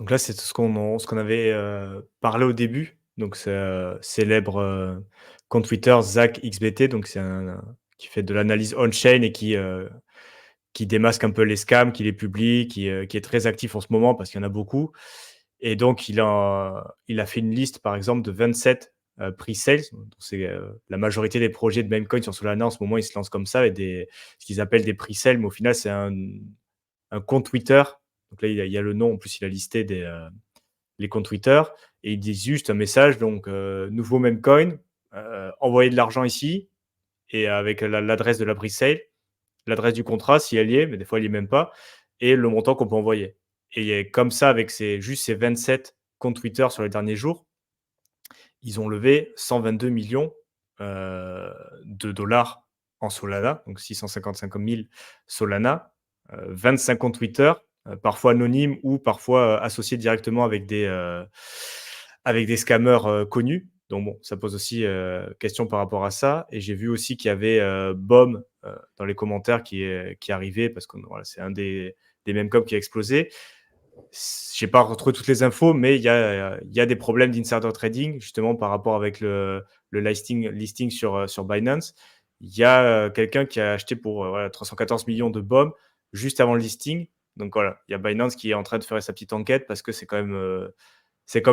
Donc là, c'est ce qu'on avait, parlé au début. Donc c'est, célèbre, compte Twitter ZachXBT, donc c'est un qui fait de l'analyse on-chain et qui démasque un peu les scams, qui les publie, qui est très actif en ce moment parce qu'il y en a beaucoup. Et donc il a fait une liste, par exemple, de 27, pre-sales. Donc c'est, la majorité des projets de Memecoin sur Solana en ce moment, ils se lancent comme ça avec ce qu'ils appellent des pre-sales, mais au final, c'est un compte Twitter. Donc là, il y a le nom, en plus, il a listé les comptes Twitter et ils disent juste un message, donc nouveau Memecoin, envoyez de l'argent ici et avec l'adresse de la pre-sale, l'adresse du contrat si elle y est, mais des fois elle y est même pas, et le montant qu'on peut envoyer. Et comme ça, avec juste ces 27 comptes Twitter sur les derniers jours, ils ont levé 122 millions de dollars en Solana, donc 655 000 Solana, 25 comptes Twitter, parfois anonymes ou parfois associés directement avec des scammers connus. Donc bon, ça pose aussi question par rapport à ça. Et j'ai vu aussi qu'il y avait BOM dans les commentaires qui arrivait parce que voilà, c'est un des mêmes coms qui a explosé. Je n'ai pas retrouvé toutes les infos, mais il y a des problèmes d'insider trading, justement par rapport avec le listing sur Binance. Il y a quelqu'un qui a acheté pour voilà, 314 millions de BOM juste avant le listing. Donc voilà, il y a Binance qui est en train de faire sa petite enquête parce que c'est quand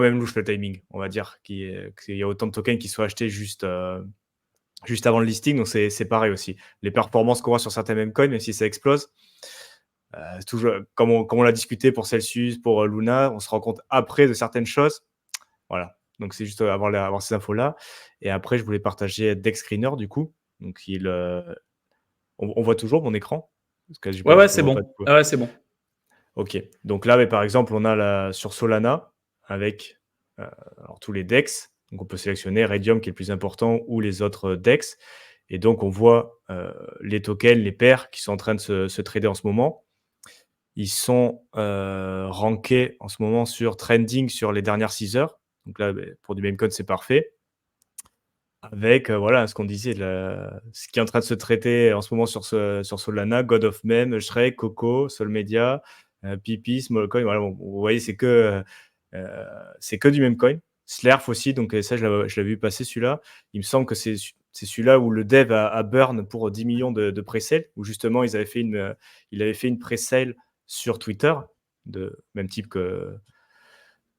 même louche le timing, on va dire, qu'il y a autant de tokens qui soient achetés juste avant le listing. Donc c'est pareil aussi. Les performances qu'on voit sur certains meme coins, même si ça explose, toujours, comme on l'a discuté pour Celsius, pour Luna, on se rend compte après de certaines choses. Voilà. Donc c'est juste avoir ces infos-là. Et après, je voulais partager Dex Screener, du coup. Donc on voit toujours mon écran parce que Ouais, ouais, je c'est vois pas bon. de quoi. Ouais, ouais, c'est bon. Ok. Donc là, mais par exemple, on a sur Solana avec alors, tous les DEX. Donc on peut sélectionner Radium qui est le plus important ou les autres DEX. Et donc on voit les tokens, les paires qui sont en train de se trader en ce moment. Ils sont rankés en ce moment sur trending sur les dernières 6 heures. Donc là, pour du Memecon, c'est parfait. Avec voilà, ce qu'on disait, ce qui est en train de se traiter en ce moment sur Solana, God of Meme, Shrek, Coco, Solmedia, Pipi, Smallcoin. Voilà, vous voyez, c'est que du Memecoin. Slerf aussi, donc ça, je l'avais vu passer celui-là. Il me semble que c'est celui-là où le dev a burn pour 10 millions de pre-sale, où justement, il avait fait une pre-sale sur Twitter, de même type que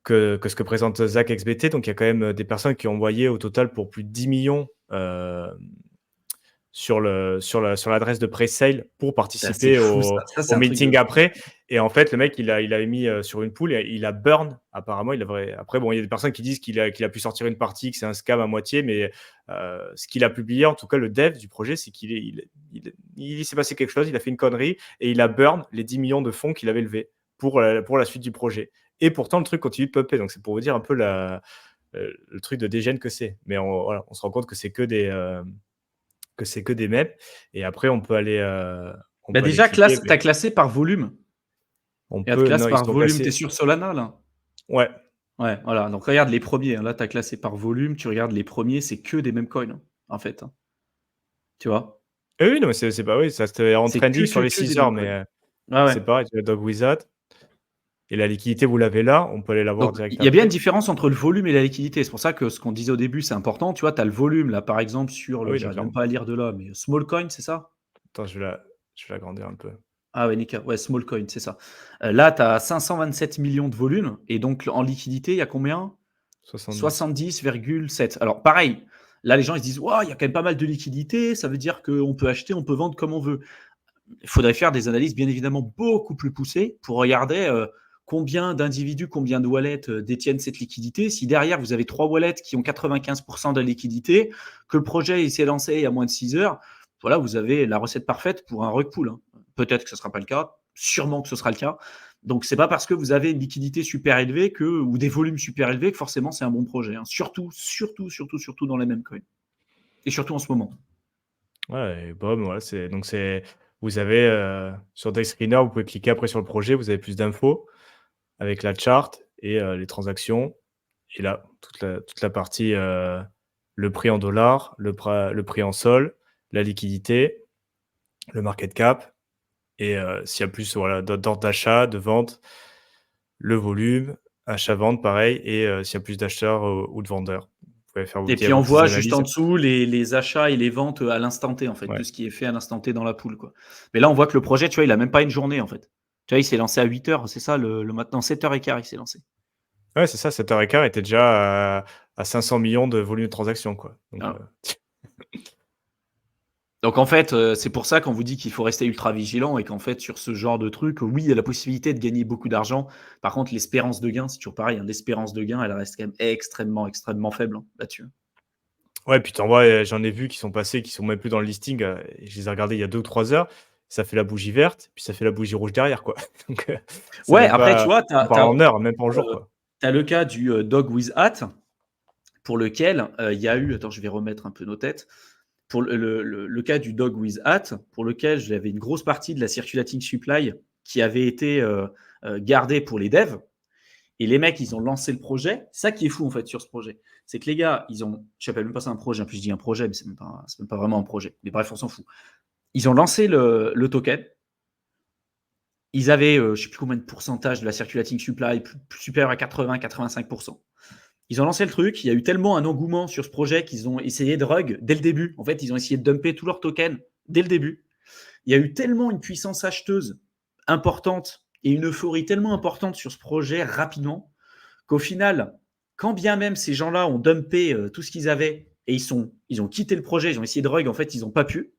ce que présente Zach XBT. Donc, il y a quand même des personnes qui ont envoyé au total pour plus de 10 millions sur l'adresse de pre-sale pour Putain, c'est participer fou, ça. Ça, c'est au un truc de meeting fou. après. Et en fait, le mec, il avait mis sur une pool et il a burn. Apparemment, après, bon, il y a des personnes qui disent qu'il a pu sortir une partie, que c'est un scam à moitié, mais ce qu'il a publié, en tout cas, le dev du projet, c'est il s'est passé quelque chose, il a fait une connerie et il a burn les 10 millions de fonds qu'il avait levés pour la suite du projet. Et pourtant, le truc continue de pumper. Donc, c'est pour vous dire un peu le truc de dégène que c'est. Mais voilà, on se rend compte que c'est que des mèmes. Et après, Bah déjà, cliquer. t'as classé par volume. Et elle te classe Non, ils par sont volume. T'es classés. sur Solana, là? Ouais. Ouais, voilà. Donc regarde les premiers. Hein. Là, t'as classé par volume. Tu regardes les premiers, c'est que des mêmes coins, hein, en fait. Hein. Tu vois? Oui, non, mais c'est pas, oui, ça c'était en C'est trending sur les que des 6 mêmes heures, coins. mais Ouais, ouais. c'est pareil, tu as Dog Wizard. Et la liquidité, vous l'avez là, on peut aller la voir Donc, direct il y a bien une après. différence entre le volume et la liquidité. C'est pour ça que ce qu'on disait au début, c'est important. Tu vois, tu as le volume, là, par exemple, sur Ah le, oui, non, j'arrive même clairement. pas à lire de là, mais Smallcoin, c'est ça? Attends, je vais l'agrandir un peu. Ah ouais, nickel. Ouais, Smallcoin, c'est ça. Là, tu as 527 millions de volume. Et donc, en liquidité, il y a combien? 70. 70,7. Alors, pareil, là, les gens, ils se disent, ouais, il y a quand même pas mal de liquidité. Ça veut dire qu'on peut acheter, on peut vendre comme on veut. Il faudrait faire des analyses bien évidemment beaucoup plus poussées pour regarder combien d'individus, combien de wallets détiennent cette liquidité. Si derrière, vous avez 3 wallets qui ont 95% de la liquidité, que le projet il s'est lancé il y a moins de 6 heures, voilà, vous avez la recette parfaite pour un rug pool. Hein. Peut-être que ce ne sera pas le cas, sûrement que ce sera le cas. Donc, ce n'est pas parce que vous avez une liquidité super élevée ou des volumes super élevés que forcément c'est un bon projet. Hein. Surtout, surtout, surtout, surtout dans les mêmes coins. Et surtout en ce moment. Ouais, et bom, voilà, vous avez sur Dex Screener, vous pouvez cliquer après sur le projet, vous avez plus d'infos avec la chart et les transactions. Et là, toute la partie, le prix en dollars, le prix en sol, la liquidité, le market cap et s'il y a plus voilà, d'ordre d'achat, de vente. le volume, achat-vente pareil et s'il y a plus d'acheteurs ou de vendeurs. Vous pouvez faire Et il y a puis on beaucoup ces voit juste analyses. en dessous les achats et les ventes à l'instant T, en fait, Ouais. tout ce qui est fait à l'instant T dans la pool, quoi. Mais là, on voit que le projet, tu vois, il a même pas une journée, en fait. Tu vois, il s'est lancé à 8 heures, c'est ça, le maintenant 7h15, il s'est lancé. Ouais, c'est ça, 7h15 était déjà à 500 millions de volume de transactions, quoi. Donc, Voilà. Donc en fait, c'est pour ça qu'on vous dit qu'il faut rester ultra vigilant et qu'en fait, sur ce genre de truc, oui, il y a la possibilité de gagner beaucoup d'argent. Par contre, l'espérance de gain, c'est toujours pareil, hein, l'espérance de gain, elle reste quand même extrêmement, extrêmement faible, hein, là-dessus. ouais, puis tu vois, j'en ai vu qui sont passés, qui sont même plus dans le listing, et je les ai regardés il y a 2 ou 3 heures. Ça fait la bougie verte, puis ça fait la bougie rouge derrière, quoi. Donc, c'est Ouais, même après, tu pas vois, on parle en heures, même pas en jours, quoi. le cas du Dog with Hat, pour lequel il y a eu, attends, je vais remettre un peu nos têtes, pour le cas du Dog with Hat, pour lequel j'avais une grosse partie de la circulating supply qui avait été gardée pour les devs. Et les mecs, ils ont lancé le projet. Ça qui est fou, en fait, sur ce projet, c'est que les gars, ils ont, je n'appelle même pas ça un projet, en plus je dis un projet, mais c'est même pas vraiment un projet. Mais bref, on s'en fout. Ils ont lancé le token. Ils avaient, je ne sais plus combien de pourcentage de la circulating supply, plus supérieur à 80-85%. Ils ont lancé le truc. Il y a eu tellement un engouement sur ce projet qu'ils ont essayé de rug dès le début. En fait, ils ont essayé de dumper tous leurs tokens dès le début. Il y a eu tellement une puissance acheteuse importante et une euphorie tellement importante sur ce projet rapidement qu'au final, quand bien même ces gens-là ont dumpé tout ce qu'ils avaient et ils ont quitté le projet, ils ont essayé de rug, en fait, ils n'ont pas pu,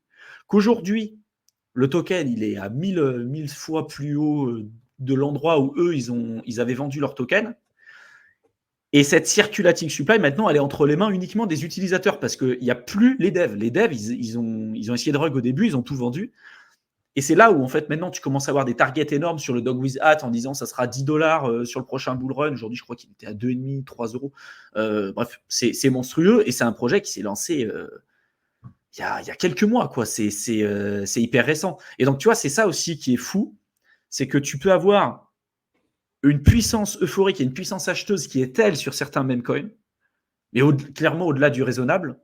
qu'aujourd'hui, le token, il est à 1000 fois plus haut de l'endroit où eux, ils avaient vendu leur token. Et cette circulating supply, maintenant, elle est entre les mains uniquement des utilisateurs parce qu'il n'y a plus les devs. Les devs, ils ont essayé de rug au début, ils ont tout vendu. Et c'est là où, en fait, maintenant, tu commences à avoir des targets énormes sur le Dog with Hat en disant ça sera $10 sur le prochain bull run. Aujourd'hui, je crois qu'il était à 2,5, 3 euros. Bref, c'est monstrueux et c'est un projet qui s'est lancé il y a quelques mois, quoi. C'est hyper récent. Et donc, tu vois, c'est ça aussi qui est fou. C'est que tu peux avoir une puissance euphorique et une puissance acheteuse qui est telle sur certains meme coins, mais clairement au-delà du raisonnable,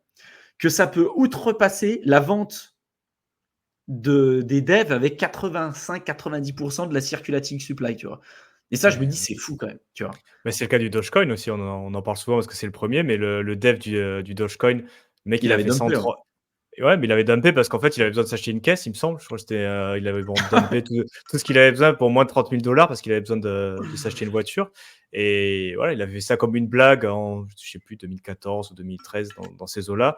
que ça peut outrepasser la vente des devs avec 85-90% de la circulating supply, tu vois. Et ça, je me dis, Mais c'est fou quand même, tu vois. mais c'est le cas du Dogecoin aussi, on en parle souvent parce que c'est le premier, mais le dev du Dogecoin, le mec, Il il a avait fait dumpé, hein. 103. Ouais, mais il avait dumpé parce qu'en fait, il avait besoin de s'acheter une caisse, il me semble. Je crois que c'était, il avait bon dumpé tout ce qu'il avait besoin pour moins de 30 000 parce qu'il avait besoin de s'acheter une voiture et voilà, il avait fait ça comme une blague en, je sais plus, 2014 ou 2013 dans ces eaux-là,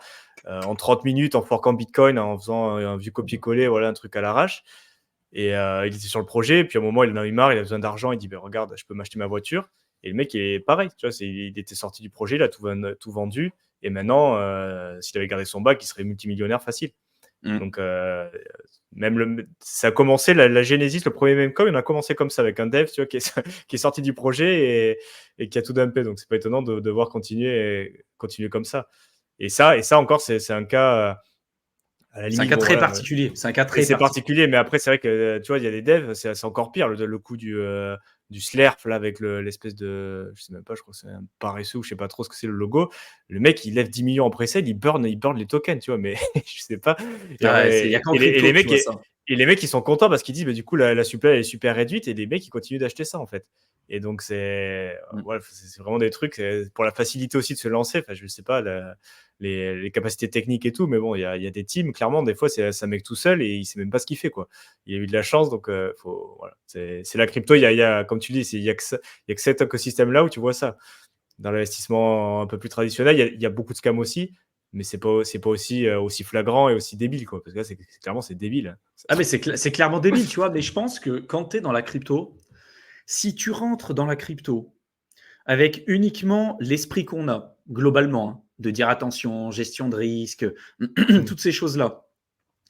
en 30 minutes, en forquant Bitcoin, en faisant un vieux copier-coller, voilà, un truc à l'arrache et il était sur le projet et puis à un moment, il en a eu marre, il a besoin d'argent, il dit: «Beh, regarde, je peux m'acheter ma voiture» et le mec, il est pareil, tu vois? Il était sorti du projet, il a tout vendu et maintenant, s'il avait gardé son bac, il serait multimillionnaire facile. Mm. Donc, même ça a commencé, la Genesis, le premier meme coin, on a commencé comme ça, avec un dev, tu vois, qui est sorti du projet et qui a tout dumpé. Donc, c'est pas étonnant de voir continuer comme ça. Et ça encore, c'est un cas, à la C'est un limite, cas bon, très voilà. particulier. C'est un cas Et très c'est particulier. particulier, mais après, c'est vrai que, tu vois, il y a des devs, c'est encore pire, le coup du Slurp, là, avec l'espèce de, je sais même pas, je crois que c'est un paresseux, ou je sais pas trop ce que c'est le logo. Le mec, il lève 10 millions en pré-sale, il burn les tokens, tu vois, mais je sais pas. Et, Ah ouais, il n'y a qu'en et crypto les que tu mecs, vois ça. ils sont contents parce qu'ils disent, bah, du coup, la supply elle est super réduite, et les mecs, ils continuent d'acheter ça, en fait. Et donc, Mm. ouais, c'est vraiment des trucs, pour la facilité aussi de se lancer. Enfin, je sais pas, les capacités techniques et tout, mais bon, il y a des teams, clairement, des fois, c'est un mec tout seul et il sait même pas ce qu'il fait, quoi. Il a eu de la chance, donc voilà. C'est la crypto, comme tu dis, il y a que cet écosystème-là où tu vois ça. Dans l'investissement un peu plus traditionnel, il y a beaucoup de scams aussi, mais c'est pas aussi flagrant et aussi débile, quoi. Parce que là, clairement, c'est débile. Ah mais c'est clairement débile, tu vois. Mais je pense que quand tu es dans la crypto, si tu rentres dans la crypto avec uniquement l'esprit qu'on a, globalement, hein, de dire attention, gestion de risque, Mm. toutes ces choses-là,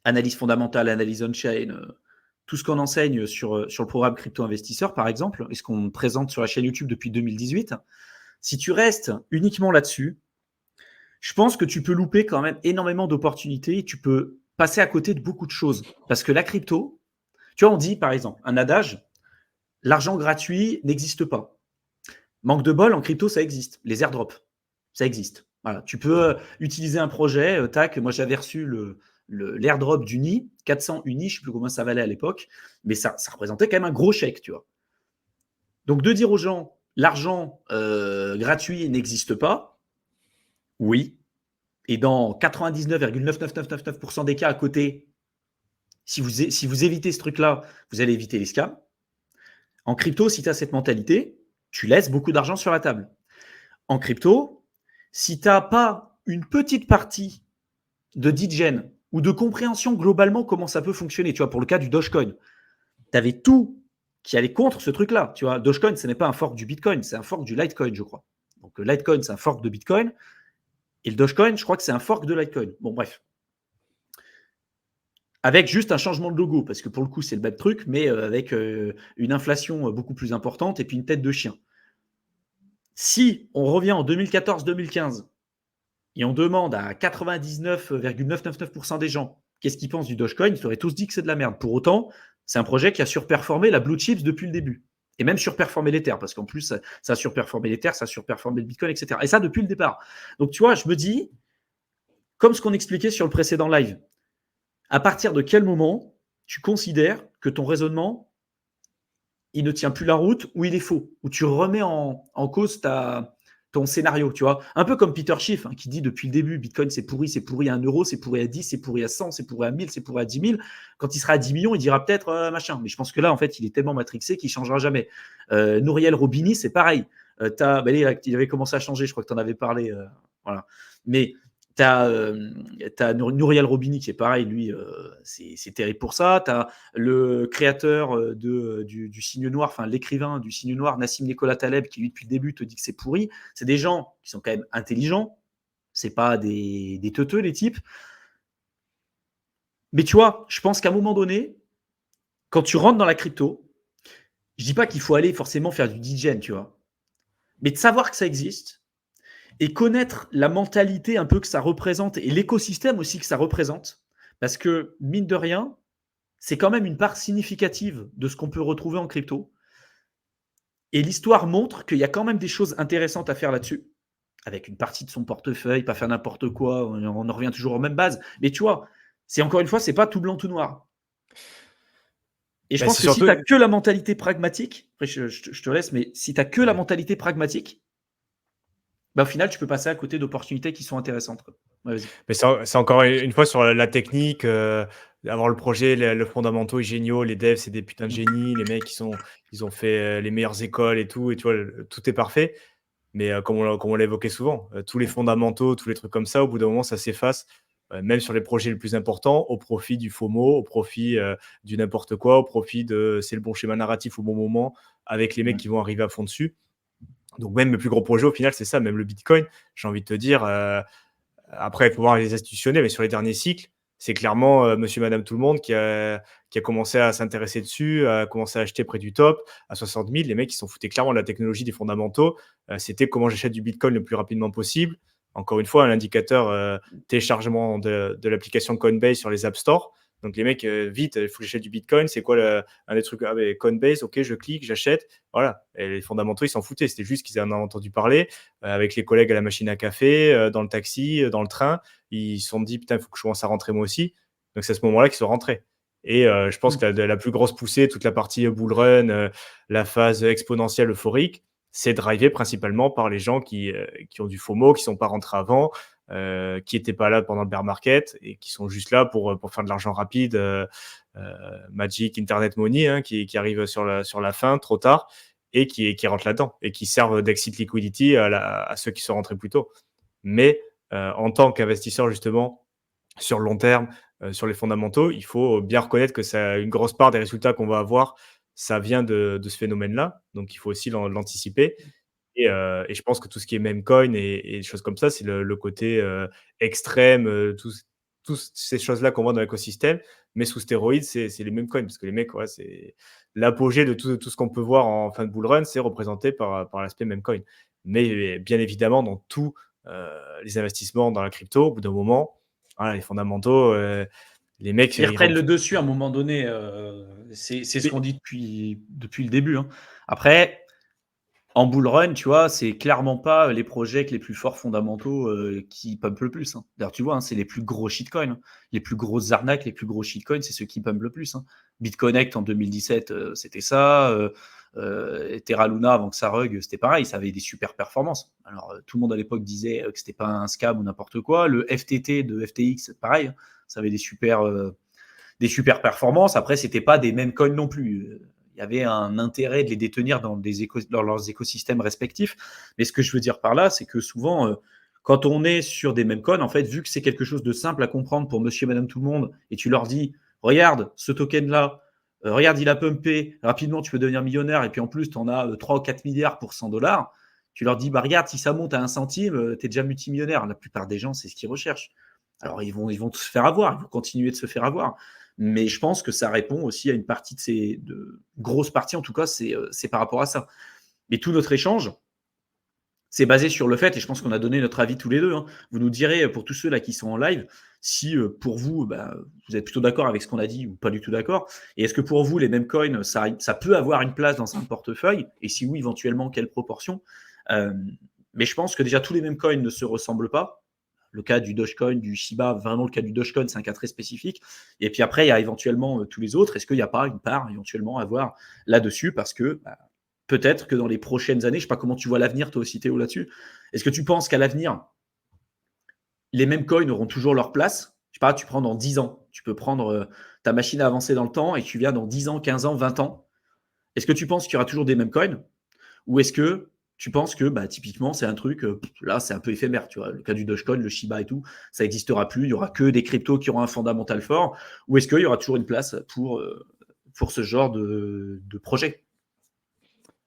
analyse fondamentale, analyse on-chain, tout ce qu'on enseigne sur le programme Crypto Investisseur, par exemple, et ce qu'on présente sur la chaîne YouTube depuis 2018, si tu restes uniquement là-dessus, je pense que tu peux louper quand même énormément d'opportunités et tu peux passer à côté de beaucoup de choses. Parce que la crypto, tu vois, on dit par exemple, un adage, l'argent gratuit n'existe pas. Manque de bol, en crypto, ça existe. Les airdrops, ça existe. Voilà. Tu peux utiliser un projet, tac, moi j'avais reçu l'airdrop d'Uni, 400 Uni, je ne sais plus combien ça valait à l'époque, mais ça représentait quand même un gros chèque, tu vois. Donc de dire aux gens, l'argent gratuit n'existe pas, oui. Et dans 99,99999% des cas à côté, si vous évitez ce truc-là, vous allez éviter les scams. En crypto, si tu as cette mentalité, tu laisses beaucoup d'argent sur la table. En crypto, si tu n'as pas une petite partie de digen ou de compréhension globalement comment ça peut fonctionner, tu vois, pour le cas du Dogecoin, tu avais tout qui allait contre ce truc-là. Tu vois, Dogecoin, ce n'est pas un fork du Bitcoin, c'est un fork du Litecoin, je crois. Donc, le Litecoin, c'est un fork de Bitcoin. Et le Dogecoin, je crois que c'est un fork de Litecoin. Bon, bref. Avec juste un changement de logo, parce que pour le coup, c'est le même truc, mais avec une inflation beaucoup plus importante et puis une tête de chien. Si on revient en 2014-2015 et on demande à 99,999% des gens qu'est-ce qu'ils pensent du Dogecoin, ils auraient tous dit que c'est de la merde. Pour autant, c'est un projet qui a surperformé la Blue Chips depuis le début. Et même surperformé l'Ether, parce qu'en plus, ça a surperformé l'Ether, ça a surperformé le Bitcoin, etc. Et ça, depuis le départ. Donc, tu vois, je me dis, comme ce qu'on expliquait sur le précédent live, à partir de quel moment tu considères que ton raisonnement, il ne tient plus la route ou il est faux, ou tu remets en cause ton scénario, tu vois. Un peu comme Peter Schiff, qui dit depuis le début, Bitcoin c'est pourri à 1 euro, c'est pourri à 10, c'est pourri à 100, c'est pourri à 1000, c'est pourri à 10 000. Quand il sera à 10 millions, il dira peut-être machin. Mais je pense que là, en fait, il est tellement matrixé qu'il ne changera jamais. Nouriel Robini, c'est pareil. Il avait commencé à changer, je crois que tu en avais parlé. Voilà. Mais tu as Nouriel Robini qui est pareil, lui, c'est terrible pour ça. Tu as le créateur du Signe Noir, enfin l'écrivain du Signe Noir, Nassim Nicolas Taleb, qui lui depuis le début te dit que c'est pourri. C'est des gens qui sont quand même intelligents, c'est pas des teuteux les types. Mais tu vois, je pense qu'à un moment donné, quand tu rentres dans la crypto, je dis pas qu'il faut aller forcément faire du DJing, tu vois, mais de savoir que ça existe et connaître la mentalité un peu que ça représente et l'écosystème aussi que ça représente, parce que mine de rien, c'est quand même une part significative de ce qu'on peut retrouver en crypto. Et l'histoire montre qu'il y a quand même des choses intéressantes à faire là-dessus, avec une partie de son portefeuille, pas faire n'importe quoi, on en revient toujours aux mêmes bases. Mais tu vois, c'est encore une fois, c'est pas tout blanc, tout noir. Et je Bah, pense c'est que si surtout tu n'as que la mentalité pragmatique, après je te laisse, mais si tu n'as que la mentalité pragmatique, bah, au final, tu peux passer à côté d'opportunités qui sont intéressantes. Ouais, vas-y. mais c'est encore une fois sur la technique, avoir le projet, le fondamentaux est géniaux, les devs, c'est des putains de génies, les mecs, ils ont fait, les meilleures écoles et tout et tu vois, tout est parfait. Mais comme on l'a évoqué souvent, tous les fondamentaux, tous les trucs comme ça, au bout d'un moment, ça s'efface, même sur les projets les plus importants, au profit du FOMO, au profit du n'importe quoi, au profit de c'est le bon schéma narratif au bon moment, avec les mecs Ouais. qui vont arriver à fond dessus. Donc même le plus gros projet, au final, c'est ça, même le Bitcoin, j'ai envie de te dire, après, il faut voir les institutionnels, mais sur les derniers cycles, c'est clairement monsieur, madame, tout le monde qui a commencé à s'intéresser dessus, a commencé à acheter près du top, à 60 000. Les mecs, ils s'en foutaient clairement de la technologie, des fondamentaux. C'était comment j'achète du Bitcoin le plus rapidement possible. Encore une fois, un indicateur téléchargement de l'application Coinbase sur les App Store. Donc les mecs, vite, il faut que j'achète du Bitcoin. C'est quoi un des trucs Coinbase, ok, je clique, j'achète. Voilà. Et les fondamentaux, ils s'en foutaient. C'était juste qu'ils en ont entendu parler avec les collègues à la machine à café, dans le taxi, dans le train. Ils se sont dit, putain, il faut que je commence à rentrer moi aussi. Donc c'est à ce moment-là qu'ils sont rentrés. Et je pense que la plus grosse poussée, toute la partie bull run, la phase exponentielle euphorique, c'est drivé principalement par les gens qui ont du FOMO, qui ne sont pas rentrés avant, qui n'étaient pas là pendant le bear market et qui sont juste là pour faire de l'argent rapide, Magic, Internet Money, hein, qui arrive sur la fin, trop tard, et qui rentrent là-dedans, et qui servent d'exit liquidity à ceux qui sont rentrés plus tôt. Mais en tant qu'investisseur, justement, sur le long terme, sur les fondamentaux, il faut bien reconnaître que ça, une grosse part des résultats qu'on va avoir, ça vient de ce phénomène-là. Donc, il faut aussi l'anticiper. Et je pense que tout ce qui est meme coin et des choses comme ça, c'est le côté extrême, toutes ces choses-là qu'on voit dans l'écosystème. Mais sous stéroïdes, c'est les meme coins. Parce que les mecs, ouais, c'est l'apogée de tout ce qu'on peut voir en fin de bull run, c'est représenté par l'aspect meme coin. Mais bien évidemment, dans tous les investissements dans la crypto, au bout d'un moment, voilà, les fondamentaux, les mecs, Ils reprennent le dessus à un moment donné. C'est ce qu'on dit depuis le début. Hein. Après, en bull run, tu vois, c'est clairement pas les projets avec les plus forts fondamentaux qui pumpent le plus. Hein. D'ailleurs, tu vois, hein, c'est les plus gros shitcoins. Hein. Les plus grosses arnaques, les plus gros shitcoins, c'est ceux qui pumpent le plus. Hein. BitConnect en 2017, c'était ça. Terra Luna avant que ça rug, c'était pareil, ça avait des super performances. Alors tout le monde à l'époque disait que c'était pas un scam ou n'importe quoi. Le FTT de FTX, pareil, ça avait des super performances. Après, c'était pas des mêmes coins non plus. Il y avait un intérêt de les détenir dans leurs écosystèmes respectifs. Mais ce que je veux dire par là, c'est que souvent, quand on est sur des mêmes coins, en fait, vu que c'est quelque chose de simple à comprendre pour monsieur et madame tout le monde, et tu leur dis, regarde, ce token-là, regarde, il a pumpé, rapidement, tu peux devenir millionnaire, et puis en plus, tu en as 3 ou 4 milliards pour 100 dollars. Tu leur dis, bah, regarde, si ça monte à 1 centime, tu es déjà multimillionnaire. La plupart des gens, c'est ce qu'ils recherchent. Alors, ils vont se faire avoir, ils vont continuer de se faire avoir. Mais je pense que ça répond aussi à une partie grosse partie, en tout cas, c'est par rapport à ça. Mais tout notre échange, c'est basé sur le fait, et je pense qu'on a donné notre avis tous les deux. Hein. Vous nous direz, pour tous ceux là qui sont en live, si pour vous, vous êtes plutôt d'accord avec ce qu'on a dit ou pas du tout d'accord. Et est-ce que pour vous, les mêmes coins, ça peut avoir une place dans un portefeuille? Et si oui, éventuellement, quelle proportion? Mais je pense que déjà, tous les mêmes coins ne se ressemblent pas. Le cas du Dogecoin, du Shiba, vraiment le cas du Dogecoin, c'est un cas très spécifique. Et puis après, il y a éventuellement tous les autres. Est-ce qu'il n'y a pas une part éventuellement à voir là-dessus? Parce que peut-être que dans les prochaines années, je ne sais pas comment tu vois l'avenir, toi aussi, Théo, là-dessus. Est-ce que tu penses qu'à l'avenir, les mêmes coins auront toujours leur place? Je sais pas, tu prends dans 10 ans. Tu peux prendre ta machine à avancer dans le temps et tu viens dans 10 ans, 15 ans, 20 ans. Est-ce que tu penses qu'il y aura toujours des mêmes coins? Ou est-ce que tu penses que typiquement, c'est un truc, là, c'est un peu éphémère, tu vois. Le cas du Dogecoin, le Shiba et tout, ça n'existera plus. Il n'y aura que des cryptos qui auront un fondamental fort. Ou est-ce qu'il y aura toujours une place pour ce genre de projet?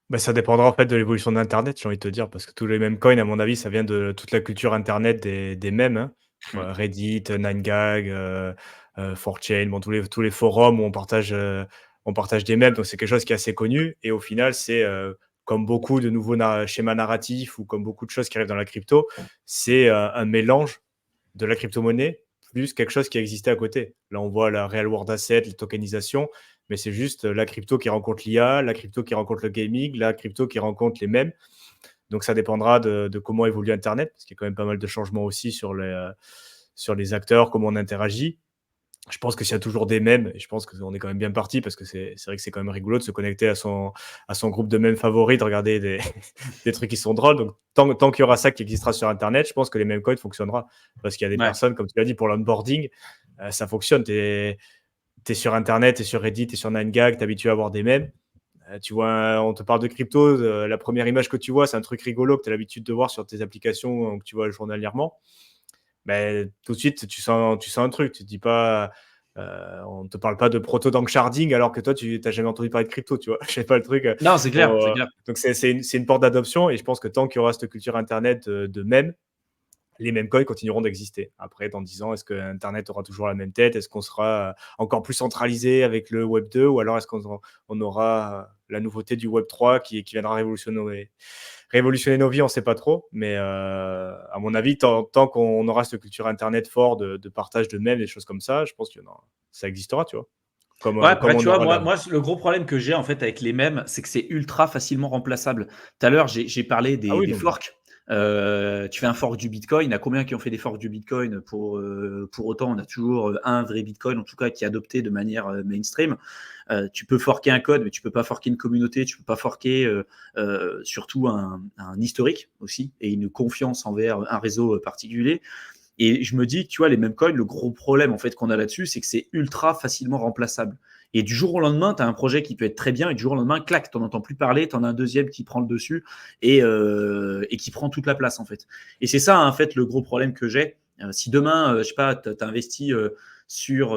Bah, ça dépendra en fait de l'évolution d'internet, j'ai envie de te dire, parce que tous les mêmes coins, à mon avis, ça vient de toute la culture internet des mèmes, hein. Mmh. Reddit, 9gag, 4chan, bon tous les forums où on partage des mèmes, donc c'est quelque chose qui est assez connu et au final, c'est, comme beaucoup de nouveaux schémas narratifs ou comme beaucoup de choses qui arrivent dans la crypto, c'est, un mélange de la crypto-monnaie, plus quelque chose qui existait à côté. Là, on voit la real world asset, les tokenisations, mais c'est juste la crypto qui rencontre l'IA, la crypto qui rencontre le gaming, la crypto qui rencontre les mèmes. Donc, ça dépendra de comment évolue Internet, parce qu'il y a quand même pas mal de changements aussi sur les acteurs, comment on interagit. Je pense que s'il y a toujours des mèmes, et je pense qu'on est quand même bien parti parce que c'est vrai que c'est quand même rigolo de se connecter à son groupe de mèmes favoris, de regarder des trucs qui sont drôles. Donc, tant qu'il y aura ça qui existera sur Internet, je pense que les mèmes coins fonctionnera. Parce qu'il y a des Ouais. personnes, comme tu l'as dit, pour l'onboarding, ça fonctionne. Tu es sur Internet, tu es sur Reddit, tu es sur 9gag, tu es habitué à avoir des mèmes. Tu vois, on te parle de crypto, la première image que tu vois, c'est un truc rigolo que tu as l'habitude de voir sur tes applications que tu vois journalièrement. Mais tout de suite, tu sens un truc. Tu te dis pas, on ne te parle pas de proto-dank sharding alors que toi, tu n'as jamais entendu parler de crypto, tu vois. Je sais pas le truc. Non, c'est clair, c'est clair. Donc, c'est une porte d'adoption et je pense que tant qu'il y aura cette culture Internet de mèmes, les mêmes coins continueront d'exister. Après, dans 10 ans, est-ce que Internet aura toujours la même tête? Est-ce qu'on sera encore plus centralisé avec le Web 2 ou alors est-ce qu'on aura la nouveauté du Web 3 qui viendra révolutionner nos vies? On ne sait pas trop. Mais à mon avis, tant qu'on aura cette culture Internet fort de partage de mèmes, des choses comme ça, je pense que ça existera, tu vois. Ouais, Comme après, on tu vois, aura moi, le gros problème que j'ai en fait avec les mèmes, c'est que c'est ultra facilement remplaçable. Tout à l'heure, j'ai parlé Ah oui, des non, mais forks. Tu fais un fork du Bitcoin. Il y a combien qui ont fait des forks du Bitcoin pour autant, on a toujours un vrai Bitcoin, en tout cas, qui est adopté de manière mainstream. Tu peux forker un code, mais tu peux pas forker une communauté, tu peux pas forker surtout un historique aussi et une confiance envers un réseau particulier. Et je me dis, tu vois, les mêmes coins, le gros problème en fait qu'on a là-dessus, c'est que c'est ultra facilement remplaçable. Et du jour au lendemain, tu as un projet qui peut être très bien, et du jour au lendemain, clac, tu n'en entends plus parler, tu en as un deuxième qui prend le dessus et qui prend toute la place en fait. Et c'est ça en fait le gros problème que j'ai. Si demain, je sais pas, tu as investi sur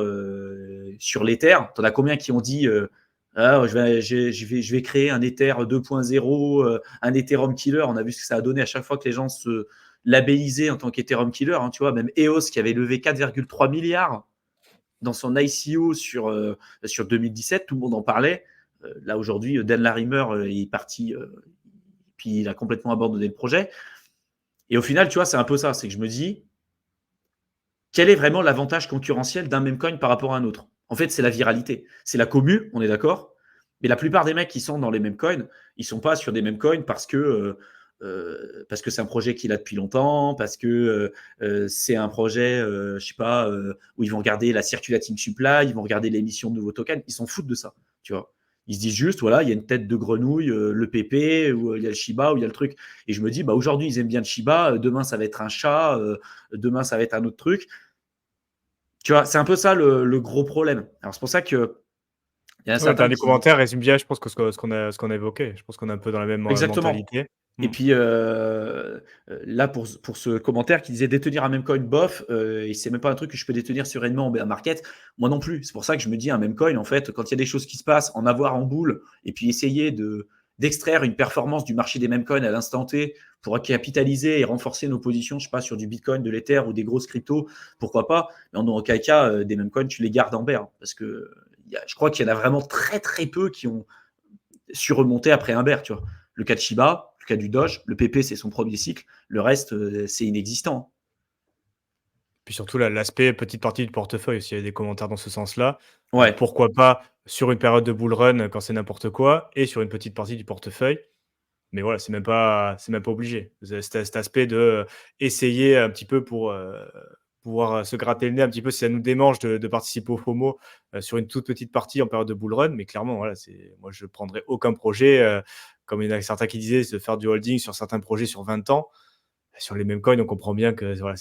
l'Ether, tu en as combien qui ont dit ah, je vais créer un Ether 2.0, un Ethereum killer. On a vu ce que ça a donné à chaque fois que les gens se labellisaient en tant qu'Ethereum killer. Hein, tu vois, même EOS qui avait levé 4,3 milliards dans son ICO sur 2017, tout le monde en parlait. Là aujourd'hui, Dan Larimer est parti, puis il a complètement abandonné le projet. Et au final, tu vois, c'est un peu ça. C'est que je me dis, quel est vraiment l'avantage concurrentiel d'un meme coin par rapport à un autre? En fait, c'est la viralité. C'est la commu, on est d'accord. Mais la plupart des mecs qui sont dans les meme coins, ils ne sont pas sur des meme coins parce que c'est un projet qu'il a depuis longtemps, parce que c'est un projet, je sais pas, où ils vont regarder la circulating supply, ils vont regarder l'émission de nouveaux tokens. Ils s'en foutent de ça, tu vois. Ils se disent juste, voilà, il y a une tête de grenouille, le PP, ou il y a le Shiba, ou il y a le truc. Et je me dis, bah, aujourd'hui, ils aiment bien le Shiba, demain, ça va être un chat, demain, ça va être un autre truc. Tu vois, c'est un peu ça le gros problème. Alors, c'est pour ça que il y en a Ouais, le certains dernier qui. commentaire résume bien, je pense que ce qu'on a évoqué. Je pense qu'on est un peu dans la même, Exactement. mentalité. Et Mmh. puis, là, pour ce commentaire qui disait détenir un meme coin bof, et c'est même pas un truc que je peux détenir sereinement en bear market. Moi non plus. C'est pour ça que je me dis un meme coin, en fait, quand il y a des choses qui se passent, en avoir en boule, et puis essayer d'extraire une performance du marché des meme coins à l'instant T pour capitaliser et renforcer nos positions, je sais pas, sur du Bitcoin, de l'Ether ou des grosses cryptos, pourquoi pas. Mais en aucun cas, des meme coins, tu les gardes en bear. Parce que je crois qu'il y en a vraiment très très peu qui ont surremonter après un bear, tu vois. Le cas de Shiba, le cas du Doge, le PP, c'est son premier cycle. Le reste, c'est inexistant. Puis surtout l'aspect petite partie du portefeuille aussi, il y a des commentaires dans ce sens-là. Ouais. Pourquoi pas sur une période de bull run quand c'est n'importe quoi et sur une petite partie du portefeuille. Mais voilà, c'est même pas obligé. Cet aspect de, essayer un petit peu pour, pouvoir, se gratter le nez un petit peu si ça nous démange de participer au FOMO, sur une toute petite partie en période de bull run. Mais clairement, voilà, moi je prendrais aucun projet, comme il y en a certains qui disaient, de faire du holding sur certains projets sur 20 ans. Sur les mêmes coins, on comprend bien que voilà,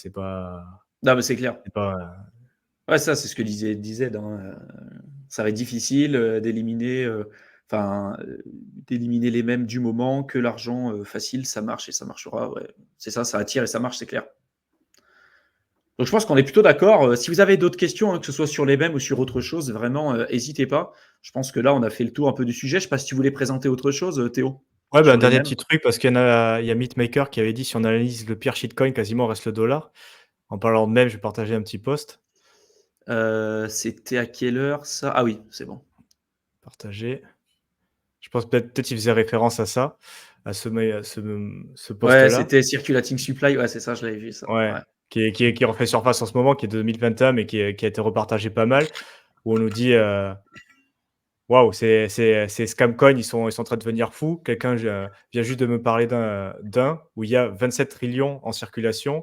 Non, mais c'est clair. c'est pas, Ouais, ça, c'est ce que disait dans, ça va être difficile d'éliminer, enfin, d'éliminer les mêmes du moment que l'argent facile, ça marche et ça marchera. Ouais. C'est ça, ça attire et ça marche, c'est clair. Donc je pense qu'on est plutôt d'accord. Si vous avez d'autres questions, hein, que ce soit sur les mêmes ou sur autre chose, vraiment, n'hésitez pas. Je pense que là, on a fait le tour un peu du sujet. Je ne sais pas si tu voulais présenter autre chose, Théo, ouais, bah, un sur les dernier mêmes. petit truc parce il y a Meatmaker qui avait dit: «Si on analyse le pire shitcoin, quasiment reste le dollar». En parlant de même, je vais partager un petit post. C'était à quelle heure ça? Ah oui, c'est bon. Partager. Je pense peut-être il faisait référence à ça, à ce Ouais, post-là. c'était Circulating Supply. Ouais, c'est ça, je l'avais vu ça. Ouais, Ouais. qui refait surface en ce moment, qui est de 2021, mais qui a été repartagé pas mal, où on nous dit, waouh, ces scam coins, ils sont en train de devenir fous. Quelqu'un vient juste de me parler d'un où il y a 27 trillions en circulation,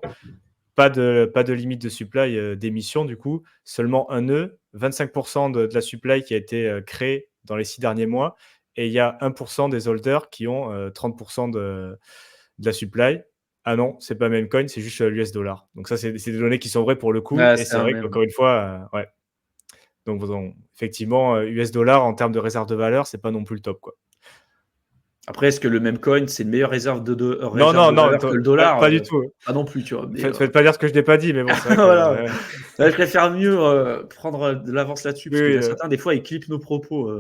pas de limite de supply, d'émission du coup, seulement un nœud, 25 de la supply qui a été, créée dans les 6 derniers mois et il y a 1 des holders qui ont, 30 de la supply. Ah non, c'est pas Memecoin, c'est juste, l'US dollar. Donc ça, c'est des données qui sont vraies pour le coup Ouais, et c'est c'est un vrai même. qu'encore une fois, ouais. Donc bon, effectivement, US dollar en termes de réserve de valeur, c'est pas non plus le top, quoi. Après, est-ce que le même coin, c'est une meilleure Non, réserve non, de non, valeur que le pas dollar? pas du tout. Pas non plus, tu vois. Mais Faites pas dire ce que je n'ai pas dit, mais bon, c'est vrai que, voilà. Ouais, je préfère mieux prendre de l'avance là-dessus oui, parce qu'il y oui, en a certains, des fois, ils clippent nos propos.